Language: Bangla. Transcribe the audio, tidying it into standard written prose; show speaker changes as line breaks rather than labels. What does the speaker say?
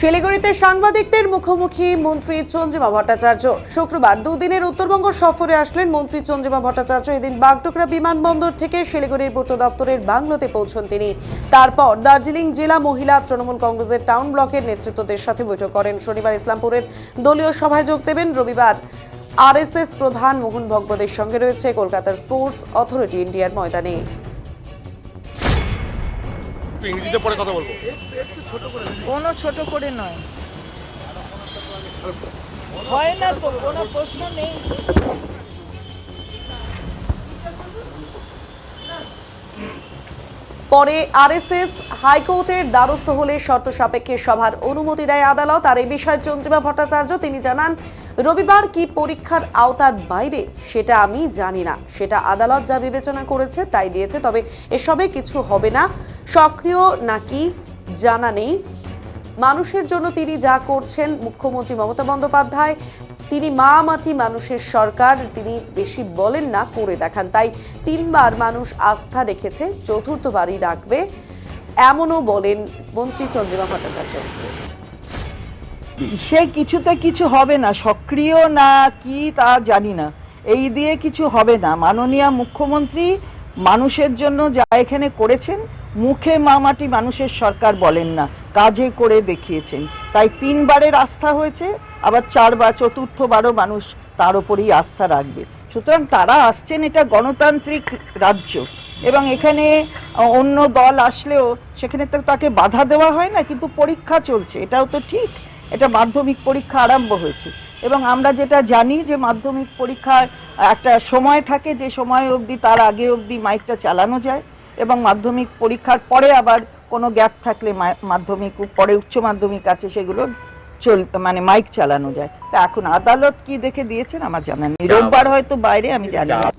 শিলিগুড়িতে সাংবাদিকদের মুখোমুখি মন্ত্রী চন্দ্রিমা ভট্টাচার্য। শুক্রবার দুদিনের উত্তরবঙ্গ সফরে আসলেন মন্ত্রী চন্দ্রিমা ভট্টাচার্য। এদিন বাগডোগরা বিমানবন্দর থেকে শিলিগুড়ির পূর্ত দপ্তরের বাংলোতে পৌঁছন তিনি। তারপর দার্জিলিং জেলা মহিলা তৃণমূল কংগ্রেসের টাউন ব্লকের নেতৃত্বদের সাথে বৈঠক করেন। শনিবার ইসলামপুরের দলীয় সভায় যোগ দেবেন। রবিবার আরএসএস প্রধান মোহন ভগবতের সঙ্গে রয়েছে কলকাতার স্পোর্টস অথরিটি ইন্ডিয়ার ময়দানে।
ইংরেজিতে পরে কথা বলবো।
কোনো ছোট করে নয়, হয় না তো, কোনো প্রশ্ন নেই।
পরে আরএসএস হাইকোর্টের দ্বারস্থ হলে শর্ত সাপেক্ষে সভার অনুমতি দেয় আদালত। আর এই বিষয়ে চন্দ্রিমা ভট্টাচার্য তিনি জানান, রবিবার কি পরীক্ষার আওতার বাইরে সেটা আমি জানি না, সেটা আদালত যা বিবেচনা করেছে তাই দিয়েছে, তবে এসবে কিছু হবে না। সক্রিয় নাকি জানা নেই। মানুষের জন্য তিনি যা করছেন, মুখ্যমন্ত্রী মমতা বন্দ্যোপাধ্যায় তিনি মা মাটি মানুষের সরকার, তিনি বেশি বলেন না, করে দেখান। তাই 3 বার মানুষ আস্থা রেখেছে, চতুর্থবারই রাখবে, এমনও বলেন মন্ত্রী চন্দ্রিমা ভট্টাচার্য।
সে কিছুতে কিছু হবে না, সক্রিয় না কি তা জানি না, এই দিয়ে কিছু হবে না। মাননীয় মুখ্যমন্ত্রী মানুষের জন্য যা এখানে করেছেন, মুখে মামাটি মানুষের সরকার বলেন না, কাজে করে দেখিয়েছেন। তাই 3 বারের আস্থা হয়েছে, আবার 4 বার, চতুর্থবারও মানুষ তার উপরেই আস্থা রাখবে। সুতরাং তারা আসছেন, এটা গণতান্ত্রিক রাজ্য, এবং এখানে অন্য দল আসলেও সেখানে তো তাকে বাধা দেওয়া হয় না, কিন্তু পরীক্ষা চলছে, এটাও তো ঠিক। এটা মাধ্যমিক পরীক্ষা আরম্ভ হয়েছে, এবং আমরা যেটা জানি যে মাধ্যমিক পরীক্ষার একটা সময় থাকে, যে সময় অবধি, তার আগে অবধি মাইকটা চালানো যায়, এবং মাধ্যমিক পরীক্ষার পরে আবার কোনো গ্যাপ থাকলে মাধ্যমিক পরে উচ্চ মাধ্যমিক আছে, সেগুলো মানে মাইক চালানো যায়। তা এখন আদালত কি দেখে দিয়েছেন আমার জানা নেই, রোববার হয়তো বাইরে, আমি জানি না।